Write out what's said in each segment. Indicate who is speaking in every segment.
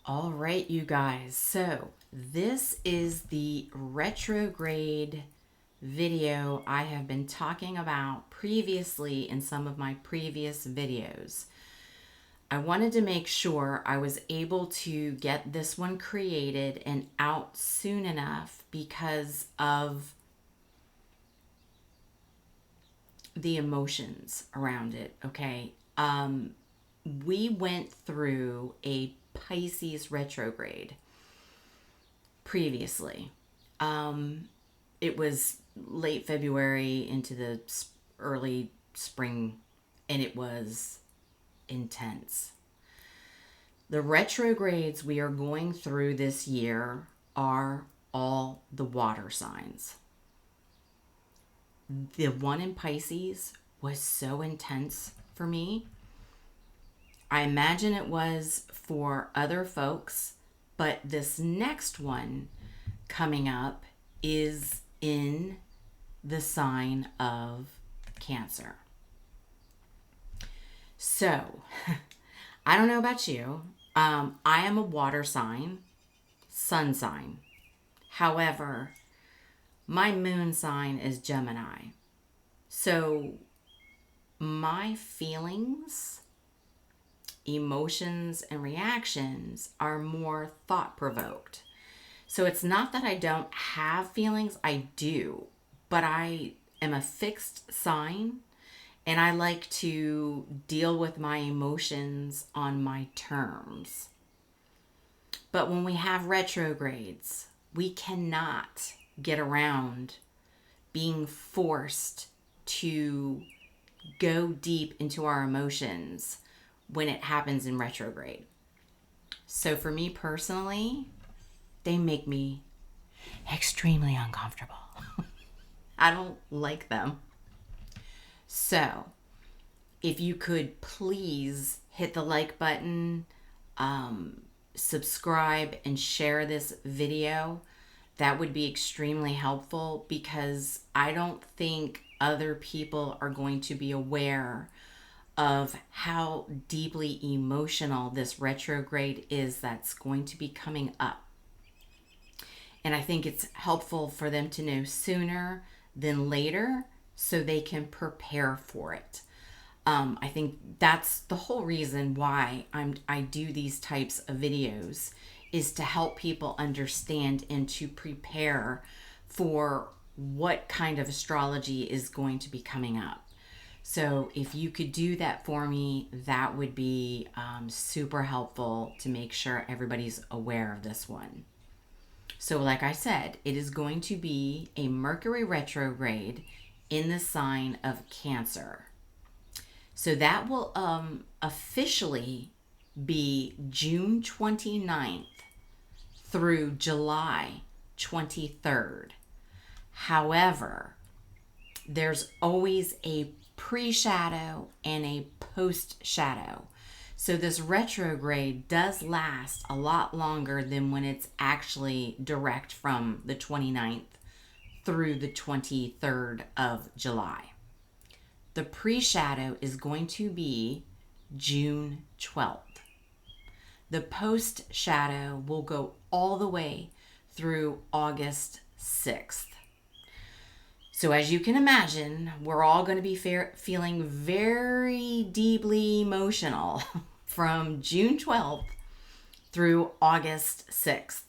Speaker 1: All right, you guys. So this is the retrograde video I have been talking about previously in some of my previous videos. I wanted to make sure I was able to get this one created and out soon enough because of the emotions around it, okay? We went through a Pisces retrograde previously. It was late February into the early spring, and it was intense. The retrogrades we are going through this year are all the water signs. The one in Pisces was so intense for me. I imagine it was for other folks, but this next one coming up is in the sign of Cancer. So, I don't know about you. I am a water sign, sun sign. However, my moon sign is Gemini. So, my feelings, emotions, and reactions are more thought-provoked. So it's not that I don't have feelings, I do, but I am a fixed sign and I like to deal with my emotions on my terms. But when we have retrogrades, we cannot get around being forced to go deep into our emotions when it happens in retrograde. So for me personally, they make me extremely uncomfortable. I don't like them. So if you could please hit the like button, subscribe, and share this video, that would be extremely helpful because I don't think other people are going to be aware of how deeply emotional this retrograde is that's going to be coming up. And I think it's helpful for them to know sooner than later so they can prepare for it. I think that's the whole reason why I do these types of videos, is to help people understand and to prepare for what kind of astrology is going to be coming up. So if you could do that for me, that would be super helpful to make sure everybody's aware of this one. So like I said, it is going to be a Mercury retrograde in the sign of Cancer. So that will officially be June 29th through July 23rd. However, there's always a pre-shadow and a post-shadow. So this retrograde does last a lot longer than when it's actually direct from the 29th through the 23rd of July. The pre-shadow is going to be June 12th. The post-shadow will go all the way through August 6th. So as you can imagine, we're all going to be feeling very deeply emotional from June 12th through August 6th.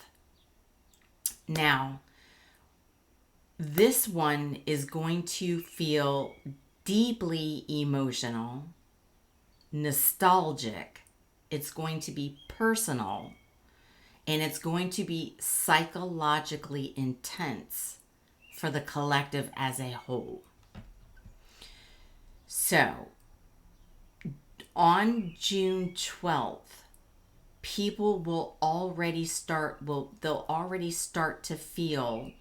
Speaker 1: Now, this one is going to feel deeply emotional, nostalgic. It's going to be personal, and it's going to be psychologically intense for the collective as a whole. So, on June 12th, people will already start to feel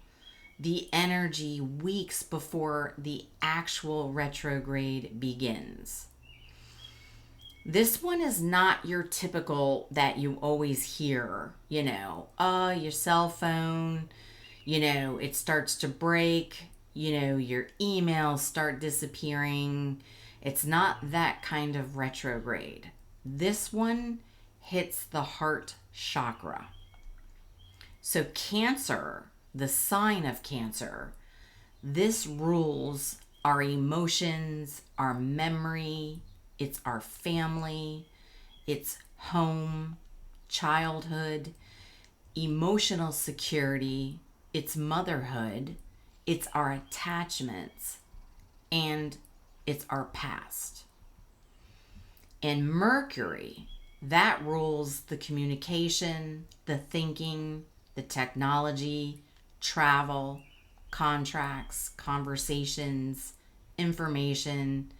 Speaker 1: the energy weeks before the actual retrograde begins. This one is not your typical that you always hear, your cell phone, it starts to break, your emails start disappearing. It's not that kind of retrograde. This one hits the heart chakra. So Cancer, the sign of Cancer, this rules our emotions, our memory, it's our family, it's home, childhood, emotional security, it's motherhood, it's our attachments, and it's our past. And Mercury, that rules the communication, the thinking, the technology, travel, contracts, conversations, information,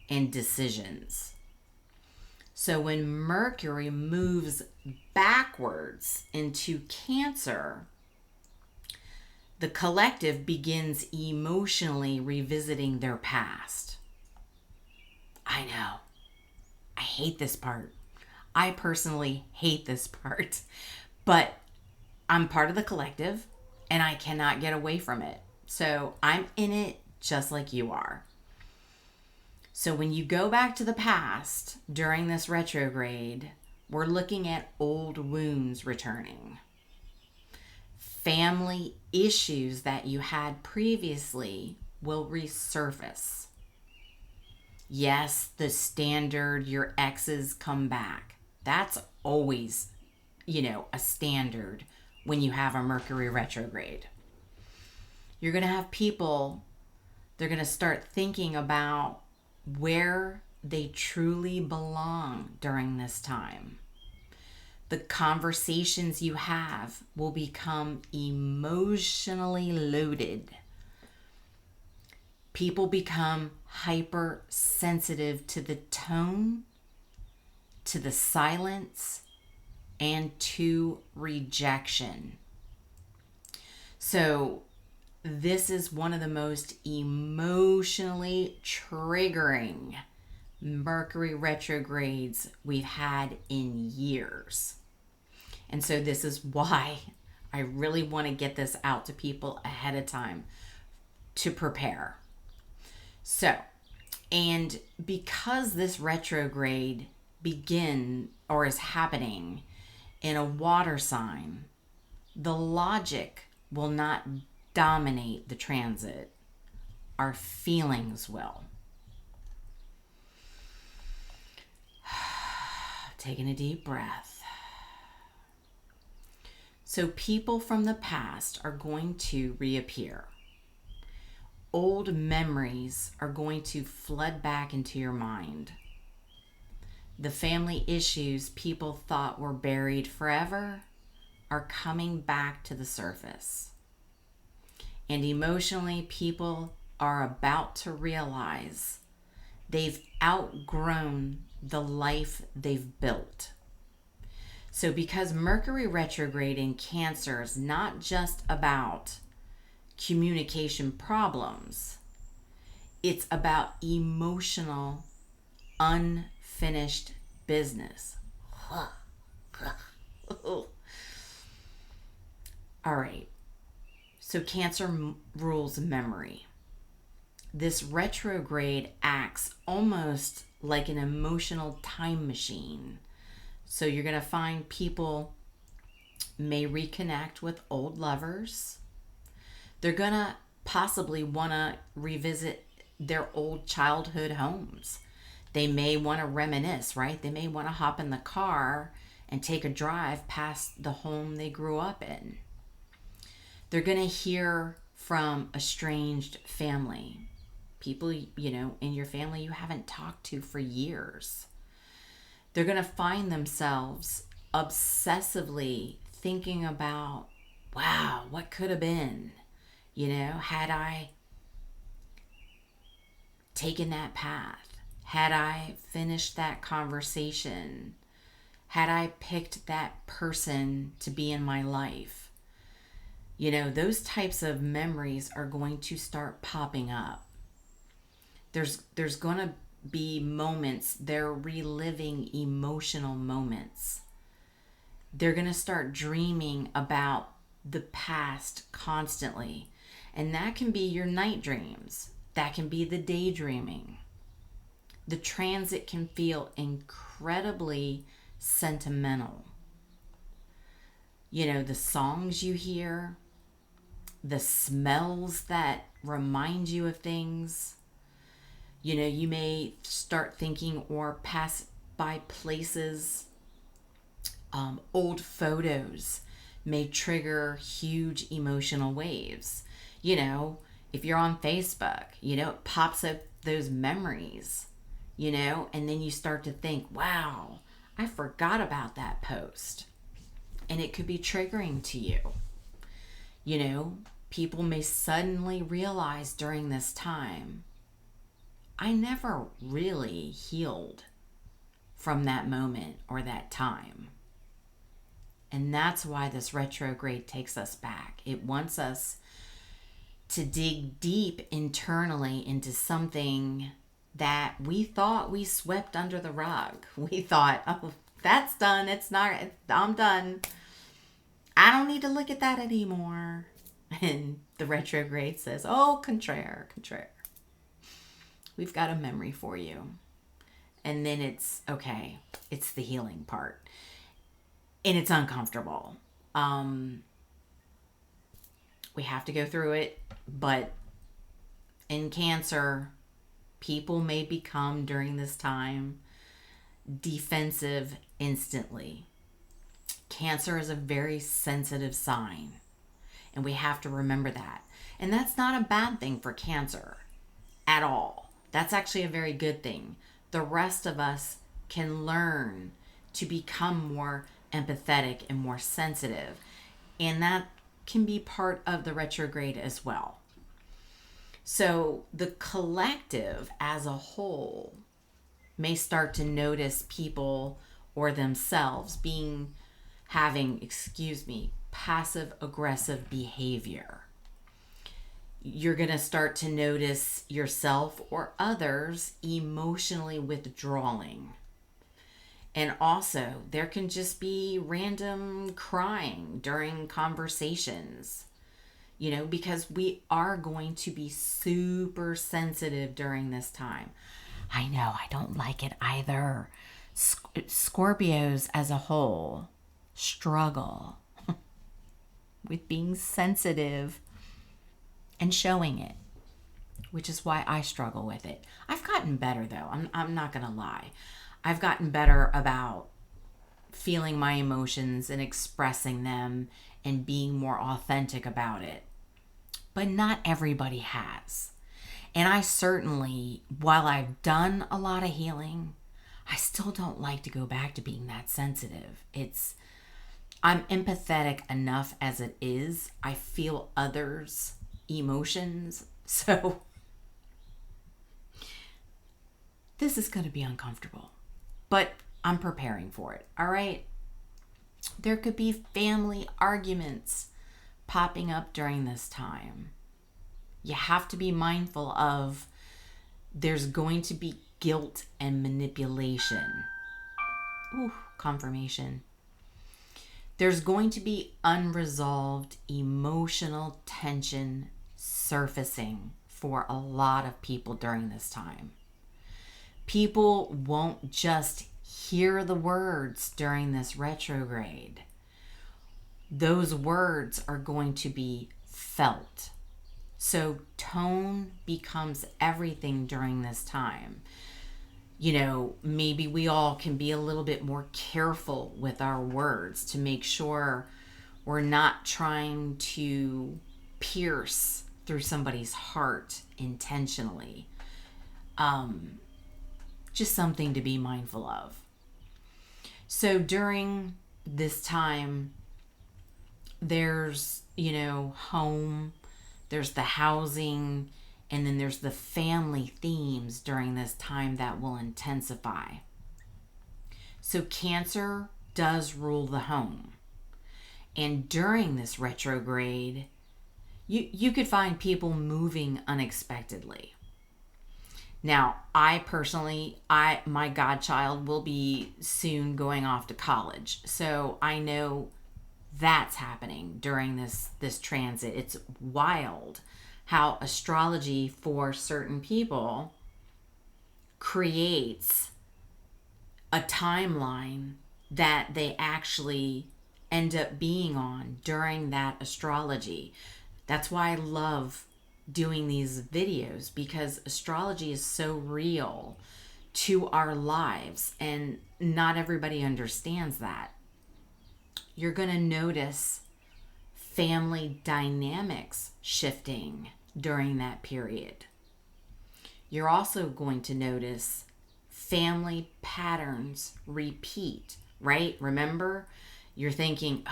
Speaker 1: and decisions. So when Mercury moves backwards into Cancer, the collective begins emotionally revisiting their past. I know. I hate this part. I personally hate this part. But I'm part of the collective and I cannot get away from it. So I'm in it just like you are. So when you go back to the past during this retrograde, we're looking at old wounds returning. Family issues that you had previously will resurface. Yes, the standard, your exes come back. That's always, a standard when you have a Mercury retrograde. You're going to have people, they're going to start thinking about where they truly belong during this time. The conversations you have will become emotionally loaded. People become hypersensitive to the tone, to the silence, and to rejection. So this is one of the most emotionally triggering Mercury retrogrades we've had in years. And so this is why I really want to get this out to people ahead of time to prepare. So, and because this retrograde is happening in a water sign, the logic will not dominate the transit. Our feelings will. Taking a deep breath. So people from the past are going to reappear. Old memories are going to flood back into your mind. The family issues people thought were buried forever are coming back to the surface. And emotionally, people are about to realize they've outgrown the life they've built. So because Mercury retrograde in Cancer is not just about communication problems, it's about emotional, unfinished business. All right. So Cancer rules memory. This retrograde acts almost like an emotional time machine. So you're going to find people may reconnect with old lovers. They're going to possibly want to revisit their old childhood homes. They may want to reminisce, right? They may want to hop in the car and take a drive past the home they grew up in. They're going to hear from estranged family. People, in your family you haven't talked to for years. They're going to find themselves obsessively thinking about, wow, what could have been? Had I taken that path? Had I finished that conversation? Had I picked that person to be in my life? Those types of memories are going to start popping up. There's going to be moments, they're reliving emotional moments. They're going to start dreaming about the past constantly. And that can be your night dreams. That can be the daydreaming. The transit can feel incredibly sentimental. You know, the songs you hear, the smells that remind you of things. You know, you may start thinking or pass by places. Old photos may trigger huge emotional waves. You know, if you're on Facebook, you know, it pops up those memories, you know, and then you start to think, wow, I forgot about that post. And it could be triggering to you. You know, people may suddenly realize during this time, I never really healed from that moment or that time. And that's why this retrograde takes us back. It wants us to dig deep internally into something that we thought we swept under the rug. We thought, oh, that's done. It's not, I'm done. I don't need to look at that anymore. And the retrograde says, oh, contraire. We've got a memory for you. And then it's, okay, it's the healing part. And it's uncomfortable. We have to go through it. But in Cancer, people may become during this time defensive instantly. Cancer is a very sensitive sign. And we have to remember that. And that's not a bad thing for Cancer at all. That's actually a very good thing. The rest of us can learn to become more empathetic and more sensitive. And that can be part of the retrograde as well. So the collective as a whole may start to notice people or themselves having passive aggressive behavior. You're going to start to notice yourself or others emotionally withdrawing. And also, there can just be random crying during conversations, you know, because we are going to be super sensitive during this time. I know, I don't like it either. Scorpios as a whole struggle with being sensitive and showing it, which is why I struggle with it. I've gotten better though. I'm not going to lie. I've gotten better about feeling my emotions and expressing them and being more authentic about it. But not everybody has. And I certainly, while I've done a lot of healing, I still don't like to go back to being that sensitive. I'm empathetic enough as it is. I feel others' emotions. So this is going to be uncomfortable. But I'm preparing for it, all right? There could be family arguments popping up during this time. You have to be mindful of there's going to be guilt and manipulation. Ooh, confirmation. There's going to be unresolved emotional tension surfacing for a lot of people during this time. People won't just hear the words during this retrograde. Those words are going to be felt. So tone becomes everything during this time. You know, maybe we all can be a little bit more careful with our words to make sure we're not trying to pierce through somebody's heart intentionally. Just something to be mindful of. So during this time, there's, you know, home, there's the housing, and then there's the family themes during this time that will intensify. So Cancer does rule the home. And during this retrograde, you could find people moving unexpectedly. Now, I personally, my godchild will be soon going off to college. So I know that's happening during this transit. It's wild how astrology for certain people creates a timeline that they actually end up being on during that astrology. That's why I love doing these videos, because astrology is so real to our lives, and not everybody understands that. You're going to notice family dynamics shifting during that period. You're also going to notice family patterns repeat, right? Remember, you're thinking,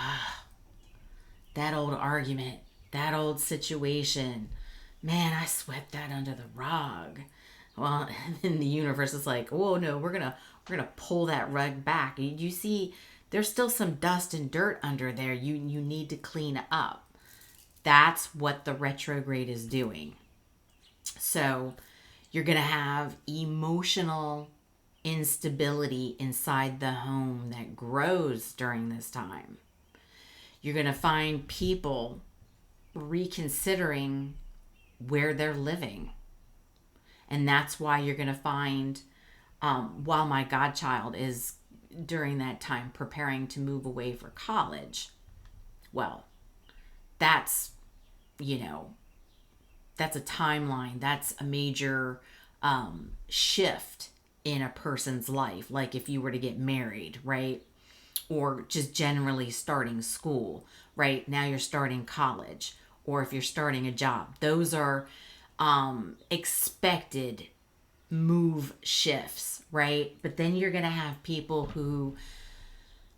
Speaker 1: that old argument, that old situation, man, I swept that under the rug. Well, then the universe is like, oh no, we're gonna pull that rug back. You see, there's still some dust and dirt under there. You need to clean up. That's what the retrograde is doing. So you're gonna have emotional instability inside the home that grows during this time. You're going to find people reconsidering where they're living. And that's why you're going to find, while my godchild is during that time preparing to move away for college, well, that's, that's a timeline. That's a major shift in a person's life. Like if you were to get married, right? Or just generally starting school, right? Now you're starting college, or if you're starting a job. Those are expected move shifts, right? But then you're going to have people who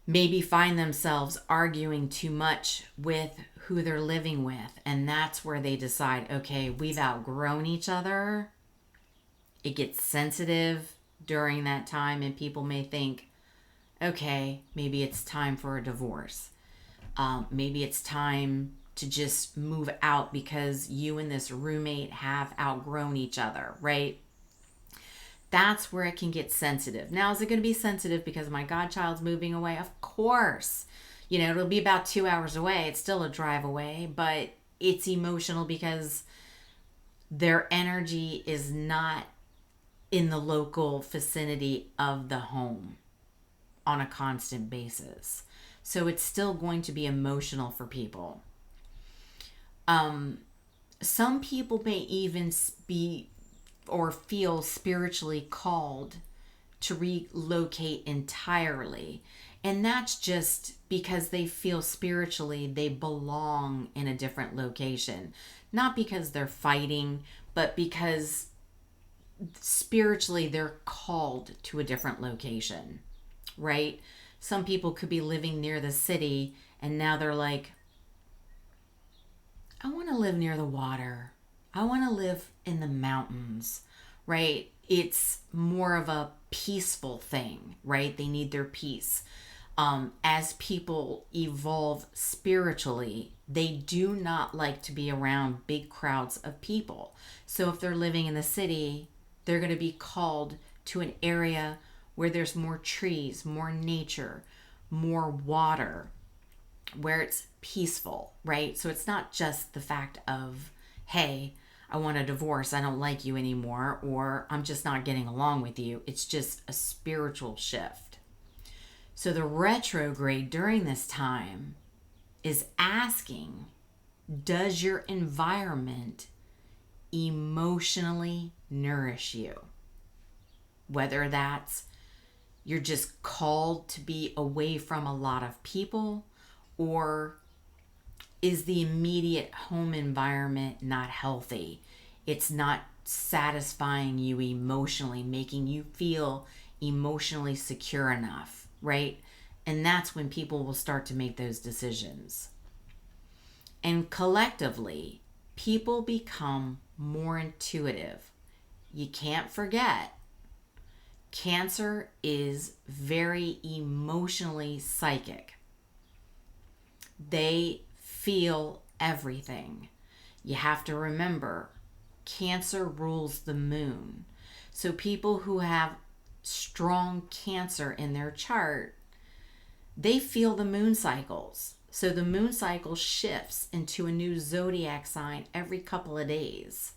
Speaker 1: maybe find themselves arguing too much with who they're living with. And that's where they decide, okay, we've outgrown each other. It gets sensitive during that time, and people may think, okay, maybe it's time for a divorce. Maybe it's time to just move out because you and this roommate have outgrown each other, right? That's where it can get sensitive. Now, is it going to be sensitive because my godchild's moving away? Of course. It'll be about 2 hours away. It's still a drive away, but it's emotional because their energy is not in the local vicinity of the home on a constant basis. So it's still going to be emotional for people. Some people may even be or feel spiritually called to relocate entirely. And that's just because they feel spiritually they belong in a different location. Not because they're fighting, but because spiritually they're called to a different location, right? Some people could be living near the city and now they're like, I want to live near the water. I want to live in the mountains, right? It's more of a peaceful thing, right? They need their peace. As people evolve spiritually, they do not like to be around big crowds of people. So if they're living in the city, they're going to be called to an area where there's more trees, more nature, more water, where it's peaceful, right? So it's not just the fact of, hey, I want a divorce, I don't like you anymore, or I'm just not getting along with you. It's just a spiritual shift. So the retrograde during this time is asking, does your environment emotionally nourish you? Whether that's you're just called to be away from a lot of people, or is the immediate home environment not healthy? It's not satisfying you emotionally, making you feel emotionally secure enough, right? And that's when people will start to make those decisions. And collectively, people become more intuitive. You can't forget, Cancer is very emotionally psychic. They feel everything. You have to remember, Cancer rules the moon. So people who have strong Cancer in their chart, they feel the moon cycles. So the moon cycle shifts into a new zodiac sign every couple of days.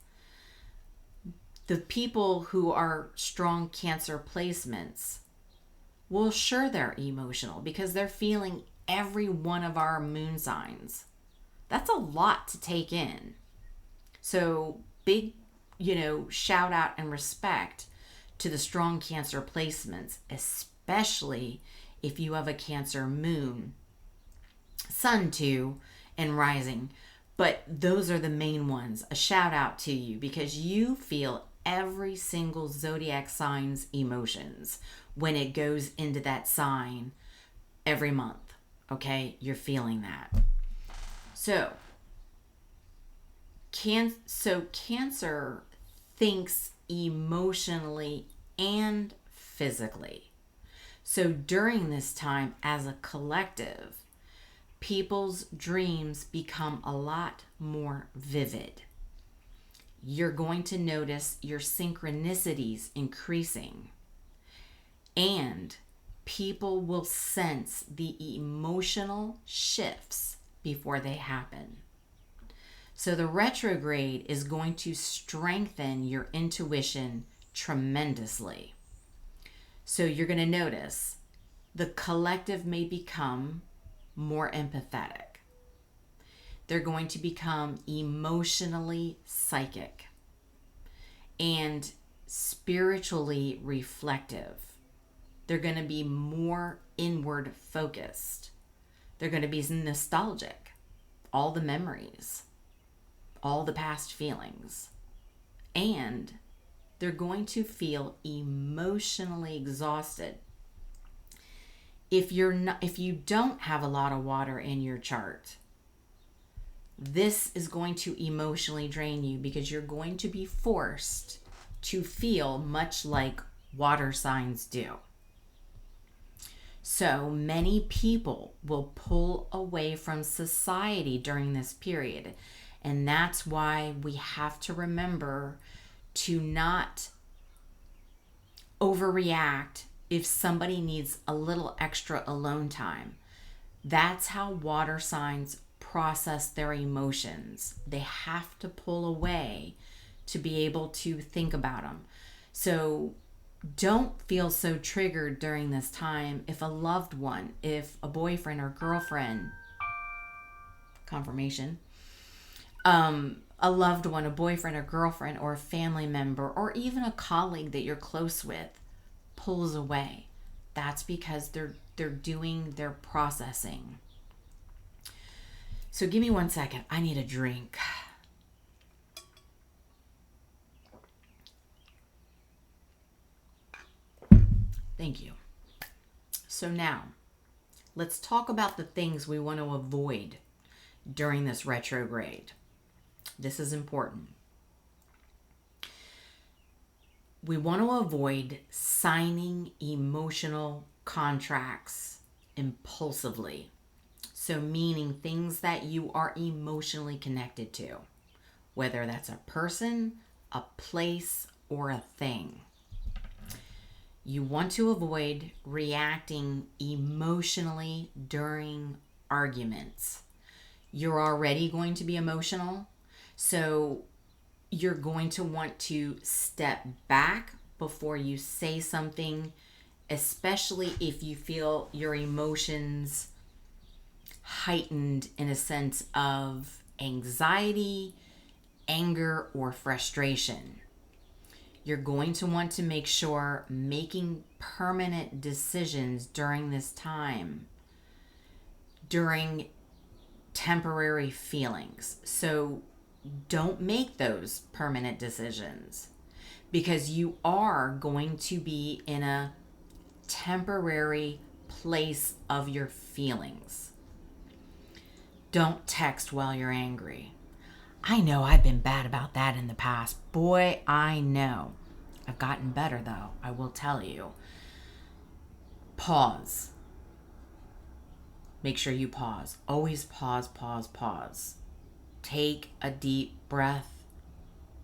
Speaker 1: The people who are strong Cancer placements, Well, sure, they're emotional because they're feeling every one of our moon signs. That's a lot to take in. So, big, shout out and respect to the strong Cancer placements, especially if you have a Cancer moon, sun too, and rising. But those are the main ones. A shout out to you because you feel every single zodiac sign's emotions when it goes into that sign every month. Okay? You're feeling that. So Cancer thinks emotionally and physically. So during this time, as a collective, people's dreams become a lot more vivid. You're going to notice your synchronicities increasing, and people will sense the emotional shifts before they happen. So the retrograde is going to strengthen your intuition tremendously. So you're going to notice the collective may become more empathetic. They're going to become emotionally psychic and spiritually reflective. They're going to be more inward focused. They're going to be nostalgic. All the memories, all the past feelings. And they're going to feel emotionally exhausted. If you don't have a lot of water in your chart, this is going to emotionally drain you because you're going to be forced to feel much like water signs do. So many people will pull away from society during this period. And that's why we have to remember to not overreact if somebody needs a little extra alone time. That's how water signs process their emotions. They have to pull away to be able to think about them. So don't feel so triggered during this time if a loved one, if a boyfriend or girlfriend, confirmation, a loved one, a boyfriend or girlfriend or a family member or even a colleague that you're close with pulls away. That's because they're doing their processing. So give me 1 second. I need a drink. Thank you. So now, let's talk about the things we want to avoid during this retrograde. This is important. We want to avoid signing emotional contracts impulsively. So meaning things that you are emotionally connected to, whether that's a person, a place, or a thing. You want to avoid reacting emotionally during arguments. You're already going to be emotional, so you're going to want to step back before you say something, especially if you feel your emotions heightened in a sense of anxiety, anger, or frustration. You're going to want to make sure making permanent decisions during this time, during temporary feelings. So don't make those permanent decisions because you are going to be in a temporary place of your feelings. Don't text while you're angry. I know I've been bad about that in the past. Boy, I know. I've gotten better though, I will tell you. Pause. Make sure you pause. Always pause, pause, pause. Take a deep breath.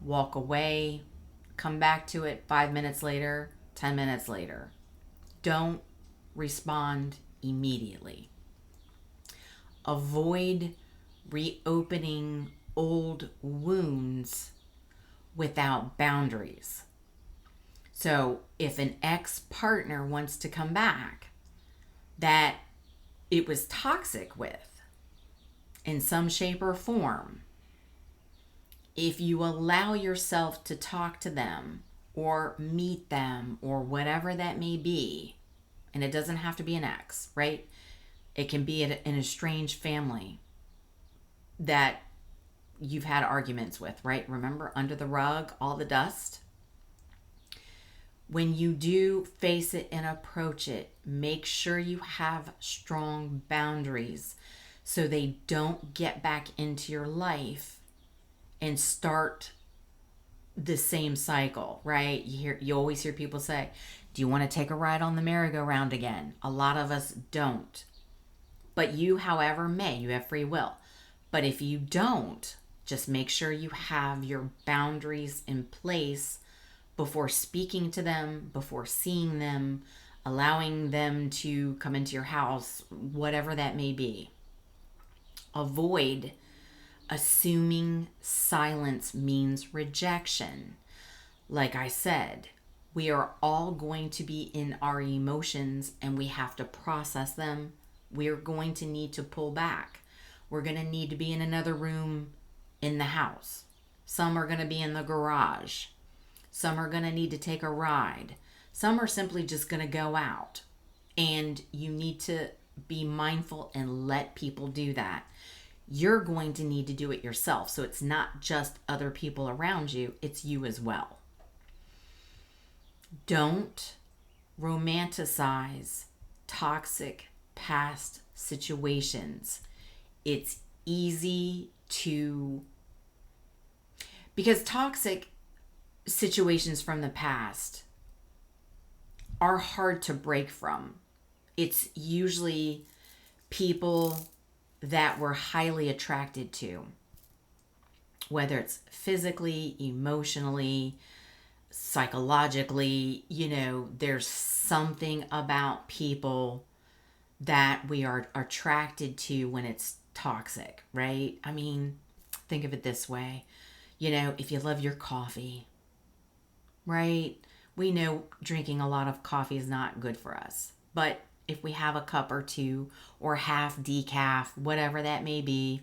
Speaker 1: Walk away. Come back to it 5 minutes later, 10 minutes later. Don't respond immediately. Avoid reopening old wounds without boundaries. So if an ex-partner wants to come back that it was toxic with in some shape or form, if you allow yourself to talk to them or meet them or whatever that may be, and it doesn't have to be an ex, right? It can be an estranged family that you've had arguments with, right? Remember, under the rug, all the dust. When you do face it and approach it, make sure you have strong boundaries so they don't get back into your life and start the same cycle, right? You always hear people say, do you want to take a ride on the merry-go-round again? A lot of us don't. But you, however, may. You have free will. But if you don't, just make sure you have your boundaries in place before speaking to them, before seeing them, allowing them to come into your house, whatever that may be. Avoid assuming silence means rejection. Like I said, we are all going to be in our emotions and we have to process them. We are going to need to pull back. We're going to need to be in another room in the house. Some are going to be in the garage. Some are going to need to take a ride. Some are simply just going to go out. And you need to be mindful and let people do that. You're going to need to do it yourself. So it's not just other people around you, it's you as well. Don't romanticize toxic past situations. It's easy to, because toxic situations from the past are hard to break from. It's usually people that we're highly attracted to, whether it's physically, emotionally, psychologically. There's something about people that we are attracted to when it's toxic, right? I mean, think of it this way. If you love your coffee, right? We know drinking a lot of coffee is not good for us. But if we have a cup or two or half decaf, whatever that may be,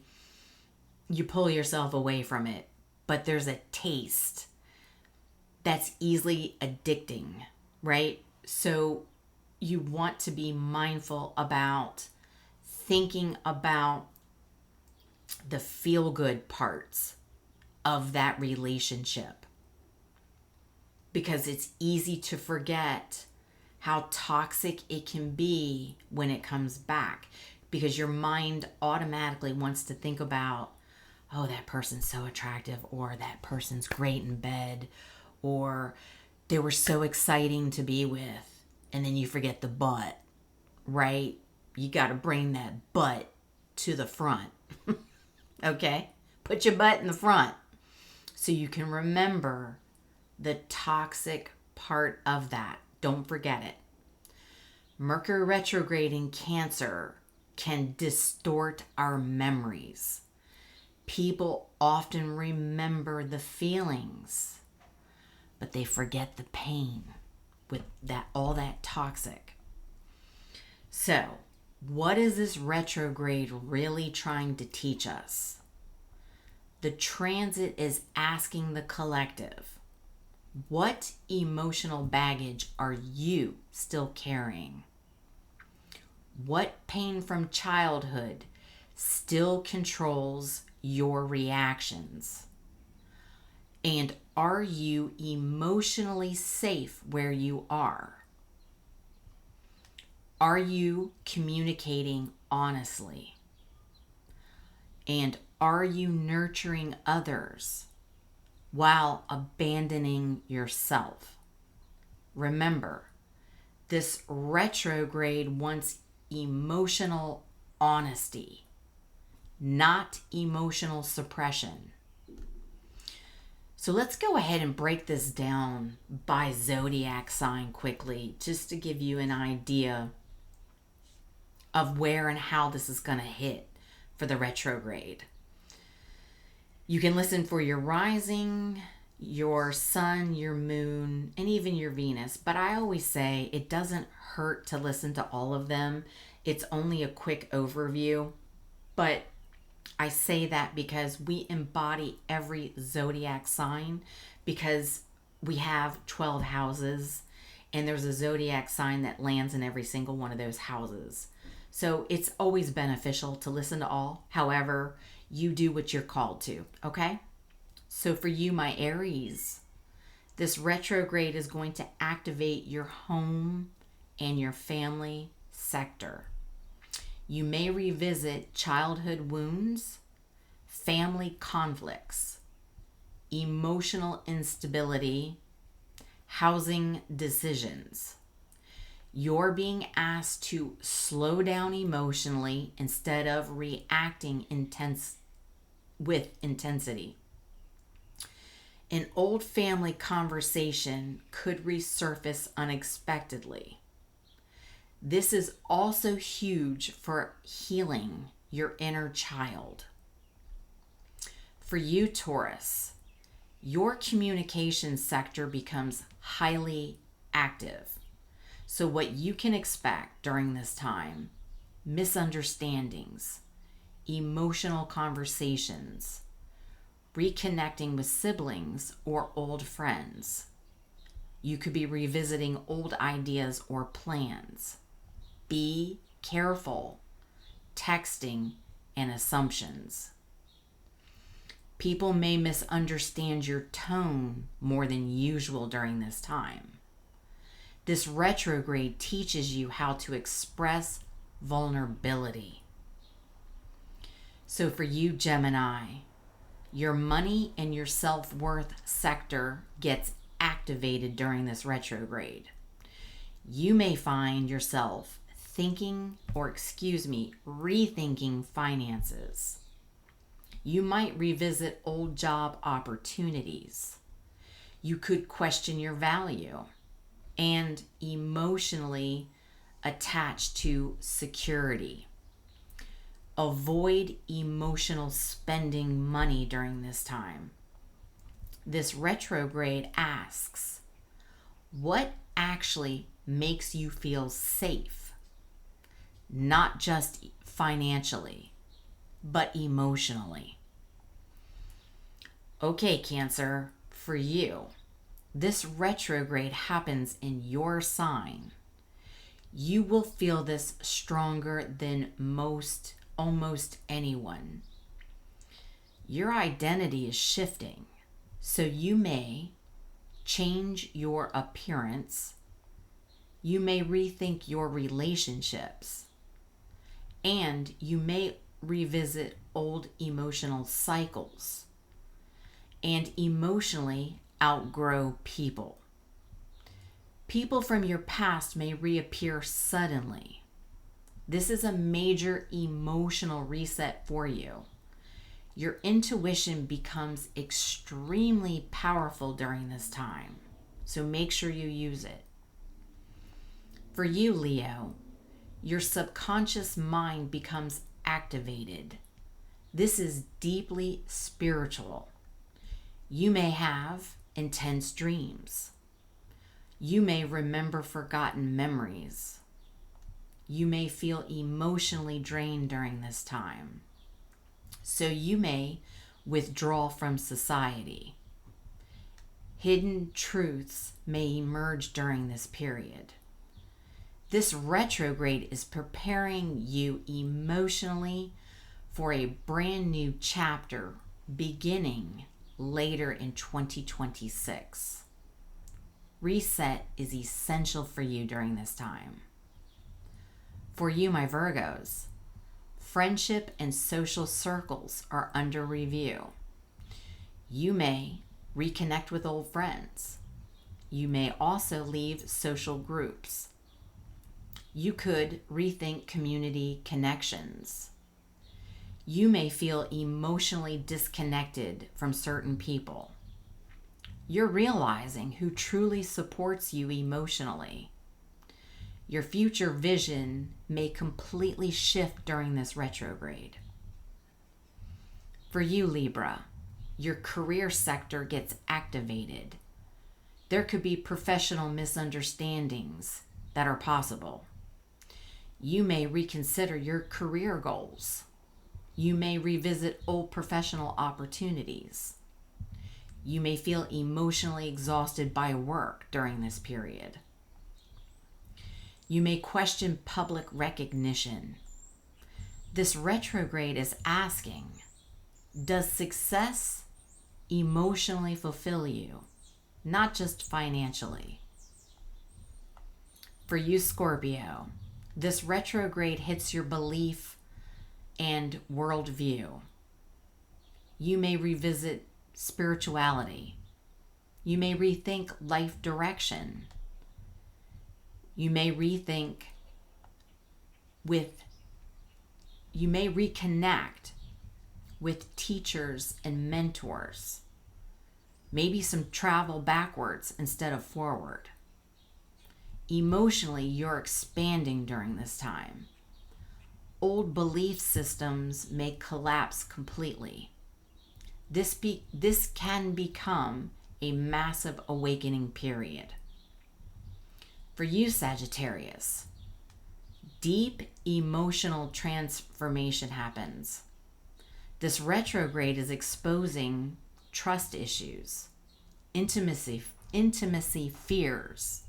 Speaker 1: you pull yourself away from it. But there's a taste that's easily addicting, right? So you want to be mindful about thinking about the feel-good parts of that relationship, because it's easy to forget how toxic it can be when it comes back, because your mind automatically wants to think about, oh, that person's so attractive, or that person's great in bed, or they were so exciting to be with, and then you forget the but, right? You got to bring that but to the front. Okay? Put your butt in the front so you can remember the toxic part of that. Don't forget it. Mercury retrograde in Cancer can distort our memories. People often remember the feelings, but they forget the pain with that, all that toxic. So, what is this retrograde really trying to teach us? The transit is asking the collective, what emotional baggage are you still carrying? What pain from childhood still controls your reactions? And are you emotionally safe where you are? Are you communicating honestly? And are you nurturing others while abandoning yourself? Remember, this retrograde wants emotional honesty, not emotional suppression. So let's go ahead and break this down by zodiac sign quickly, just to give you an idea of where and how this is going to hit for the retrograde. You can listen for your rising, your sun, your moon, and even your Venus. But I always say it doesn't hurt to listen to all of them. It's only a quick overview. But I say that because we embody every zodiac sign, because we have 12 houses and there's a zodiac sign that lands in every single one of those houses. So it's always beneficial to listen to all. However, you do what you're called to, okay? So for you, my Aries, this retrograde is going to activate your home and your family sector. You may revisit childhood wounds, family conflicts, emotional instability, housing decisions. You're being asked to slow down emotionally instead of reacting with intensity. An old family conversation could resurface unexpectedly. This is also huge for healing your inner child. For you, Taurus, your communication sector becomes highly active. So what you can expect during this time: misunderstandings, emotional conversations, reconnecting with siblings or old friends. You could be revisiting old ideas or plans. Be careful texting and assumptions. People may misunderstand your tone more than usual during this time. This retrograde teaches you how to express vulnerability. So for you, Gemini, your money and your self-worth sector gets activated during this retrograde. You may find yourself rethinking finances. You might revisit old job opportunities. You could question your value and emotionally attached to security. Avoid emotional spending money during this time. This retrograde asks, what actually makes you feel safe? Not just financially, but emotionally. Okay, Cancer, for you, this retrograde happens in your sign. You will feel this stronger than almost anyone. Your identity is shifting, so you may change your appearance. You may rethink your relationships, and you may revisit old emotional cycles and emotionally outgrow people. People from your past may reappear suddenly. This is a major emotional reset for you. Your intuition becomes extremely powerful during this time, so make sure you use it. For you, Leo, your subconscious mind becomes activated. This is deeply spiritual. You may have intense dreams. You may remember forgotten memories. You may feel emotionally drained during this time. So you may withdraw from society. Hidden truths may emerge during this period. This retrograde is preparing you emotionally for a brand new chapter beginning later in 2026. Reset is essential for you during this time. For you, my Virgos, friendship and social circles are under review. You may reconnect with old friends. You may also leave social groups. You could rethink community connections. You may feel emotionally disconnected from certain people. You're realizing who truly supports you emotionally. Your future vision may completely shift during this retrograde. For you, Libra, your career sector gets activated. There could be professional misunderstandings that are possible. You may reconsider your career goals. You may revisit old professional opportunities. You may feel emotionally exhausted by work during this period. You may question public recognition. This retrograde is asking, does success emotionally fulfill you, not just financially? For you, Scorpio, this retrograde hits your belief and worldview. You may revisit spirituality. You may rethink life direction. You may reconnect with teachers and mentors. Maybe some travel backwards instead of forward. Emotionally, you're expanding during this time. Old belief systems may collapse completely. This can become a massive awakening period. For you, Sagittarius, deep emotional transformation happens. This retrograde is exposing trust issues, intimacy fears,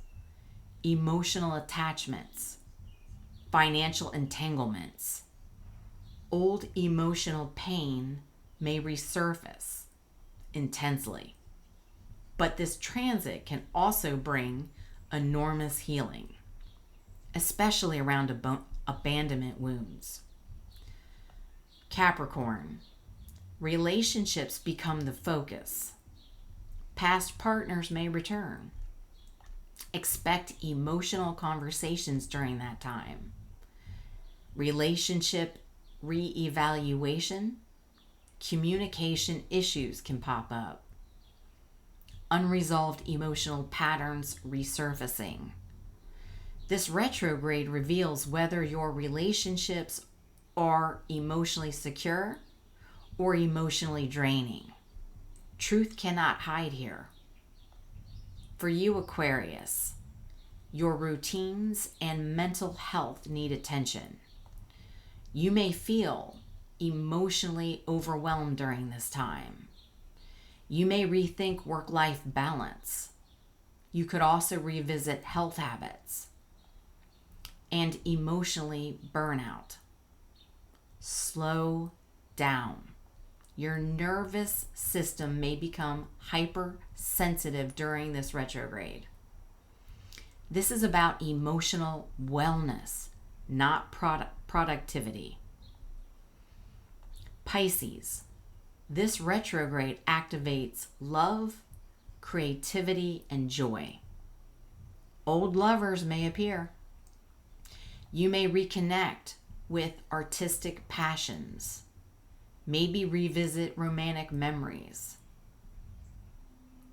Speaker 1: emotional attachments, financial entanglements. Old emotional pain may resurface intensely. But this transit can also bring enormous healing, especially around abandonment wounds. Capricorn, relationships become the focus. Past partners may return. Expect emotional conversations during that time. Relationship re-evaluation, communication issues can pop up. Unresolved emotional patterns resurfacing. This retrograde reveals whether your relationships are emotionally secure or emotionally draining. Truth cannot hide here. For you, Aquarius, your routines and mental health need attention. You may feel emotionally overwhelmed during this time. You may rethink work-life balance. You could also revisit health habits and emotionally burnout. Slow down. Your nervous system may become hypersensitive during this retrograde. This is about emotional wellness, not productivity. Pisces, this retrograde activates love, creativity, and joy. Old lovers may appear. You may reconnect with artistic passions. Maybe revisit romantic memories.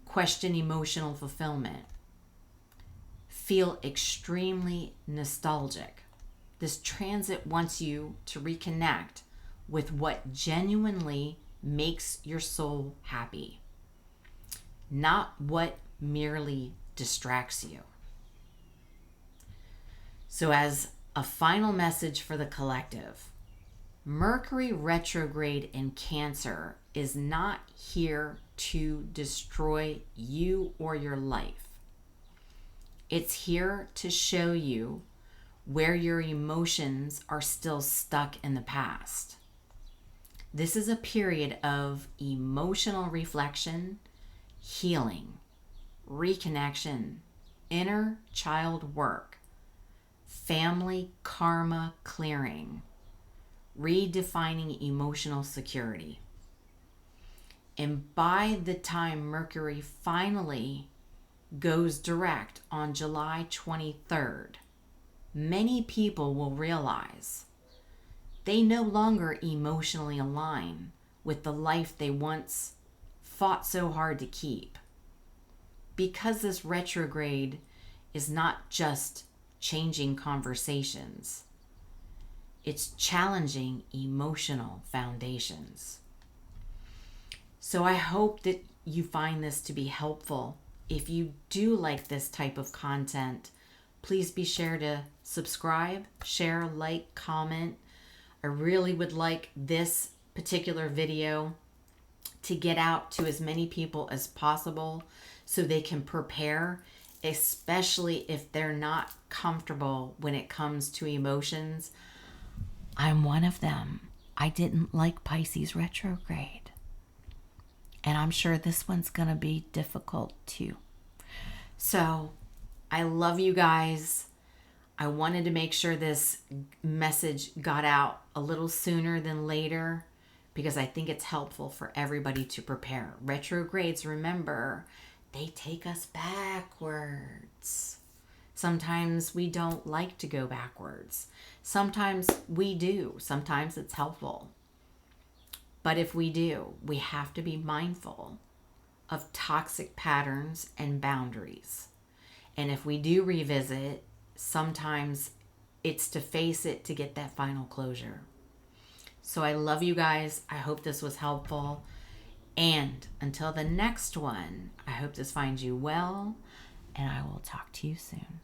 Speaker 1: Question emotional fulfillment. Feel extremely nostalgic. This transit wants you to reconnect with what genuinely makes your soul happy, not what merely distracts you. So as a final message for the collective, Mercury retrograde in Cancer is not here to destroy you or your life. It's here to show you where your emotions are still stuck in the past. This is a period of emotional reflection, healing, reconnection, inner child work, family karma clearing, redefining emotional security. And by the time Mercury finally goes direct on July 23rd, many people will realize they no longer emotionally align with the life they once fought so hard to keep. Because this retrograde is not just changing conversations, it's challenging emotional foundations. So I hope that you find this to be helpful. If you do like this type of content, please be sure to subscribe, share, like, comment. I really would like this particular video to get out to as many people as possible so they can prepare, especially if they're not comfortable when it comes to emotions. I'm one of them. I didn't like Pisces retrograde. And I'm sure this one's going to be difficult too. So I love you guys. I wanted to make sure this message got out a little sooner than later because I think it's helpful for everybody to prepare. Retrogrades, remember, they take us backwards. Sometimes we don't like to go backwards. Sometimes we do. Sometimes it's helpful. But if we do, we have to be mindful of toxic patterns and boundaries. And if we do revisit, sometimes it's to face it to get that final closure. So I love you guys. I hope this was helpful. And until the next one, I hope this finds you well, and I will talk to you soon.